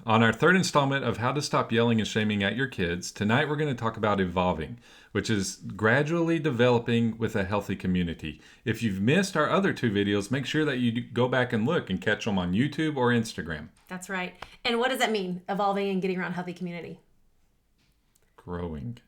On our third installment of How to Stop Yelling and Shaming at Your Kids, tonight we're going to talk about evolving, which is gradually developing with a healthy community. If you've missed our other two videos, make sure that you go back and look and catch them on YouTube or Instagram. That's right. And what does that mean, evolving and getting around healthy community? Growing.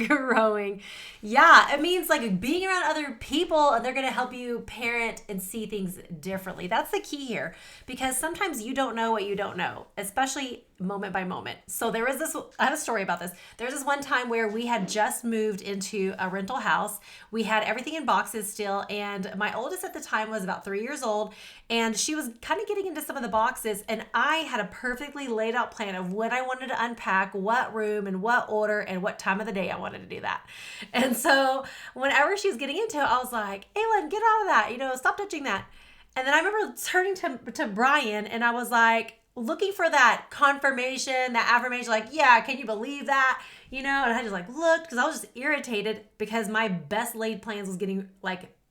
Growing. Yeah, it means like being around other people and they're going to help you parent and see things differently. That's the key here, because sometimes you don't know what you don't know, especially moment by moment. So I have a story about this. There was this one time where we had just moved into a rental house. We had everything in boxes still, and my oldest at the time was about 3 years old, and she was kind of getting into some of the boxes, and I had a perfectly laid out plan of when I wanted to unpack, what room and what order and what time of the day I wanted to do that. And so whenever she was getting into it, I was like, Aylin, get out of that, stop touching that. And then I remember turning to Brian, and I was like, looking for that confirmation, that affirmation, like, yeah, can you believe that? And I just looked, because I was just irritated because my best laid plans was getting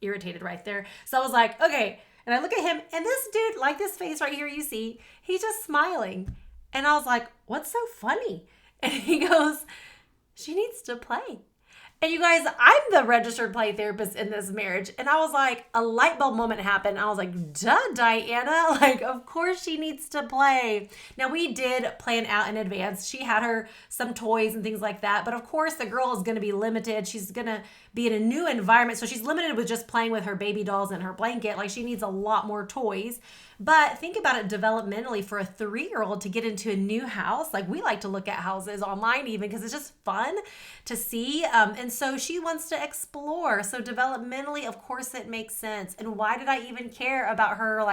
irritated right there. So I was like, okay. And I look at him, and this dude, like this face right here you see, he's just smiling. And I was like, what's so funny? And he goes, she needs to play. And you guys, I'm the registered play therapist in this marriage. And I was like, a light bulb moment happened. I was like, duh, Diana. Of course she needs to play. Now, we did plan out in advance. She had her some toys and things like that. But of course, the girl is going to be limited. She's going to be in a new environment. So she's limited with just playing with her baby dolls and her blanket. She needs a lot more toys. But think about it developmentally for a 3-year-old to get into a new house. We like to look at houses online even because it's just fun to see. And so she wants to explore. So developmentally, of course, it makes sense. And why did I even care about her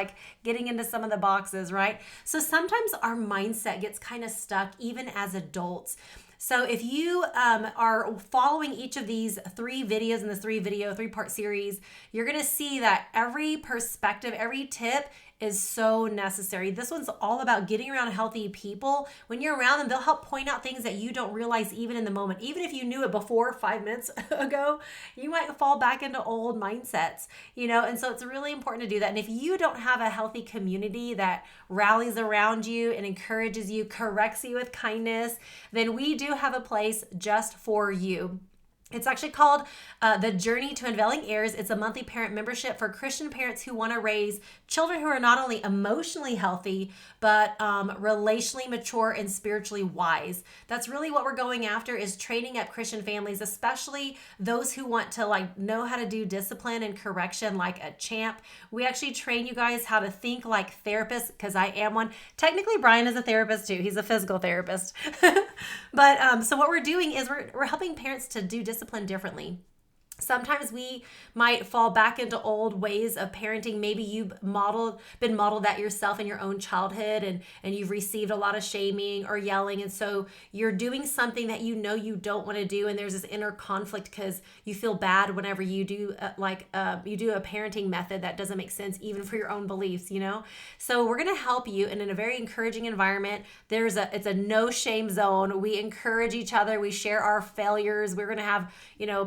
getting into some of the boxes, right? So sometimes our mindset gets kind of stuck even as adults. So if you are following each of these 3 videos in this 3-part series, you're going to see that every perspective, every tip is so necessary. This one's all about getting around healthy people. When you're around them, they'll help point out things that you don't realize even in the moment. Even if you knew it before 5 minutes ago, you might fall back into old mindsets, and so it's really important to do that. And if you don't have a healthy community that rallies around you and encourages you, corrects you with kindness, then we do have a place just for you. It's actually called The Journey to Unveiling Heirs. It's a monthly parent membership for Christian parents who want to raise children who are not only emotionally healthy, but relationally mature and spiritually wise. That's really what we're going after, is training up Christian families, especially those who want to know how to do discipline and correction like a champ. We actually train you guys how to think like therapists, because I am one. Technically, Brian is a therapist too. He's a physical therapist. But so what we're doing is we're helping parents to do discipline differently. Sometimes we might fall back into old ways of parenting. Maybe you've been modeled that yourself in your own childhood, and you've received a lot of shaming or yelling. And so you're doing something that you don't want to do. And there's this inner conflict because you feel bad whenever you do you do a parenting method that doesn't make sense even for your own beliefs, So we're going to help you in a very encouraging environment. It's a no shame zone. We encourage each other. We share our failures. We're going to have,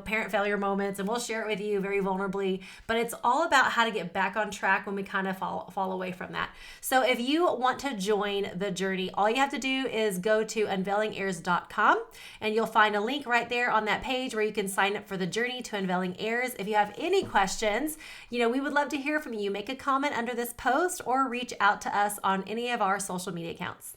parent failure moments, and we'll share it with you very vulnerably. But it's all about how to get back on track when we kind of fall away from that. So if you want to join the journey, all you have to do is go to unveilingheirs.com, and you'll find a link right there on that page where you can sign up for the Journey to Unveiling Heirs. If you have any questions, we would love to hear from you. Make a comment under this post or reach out to us on any of our social media accounts.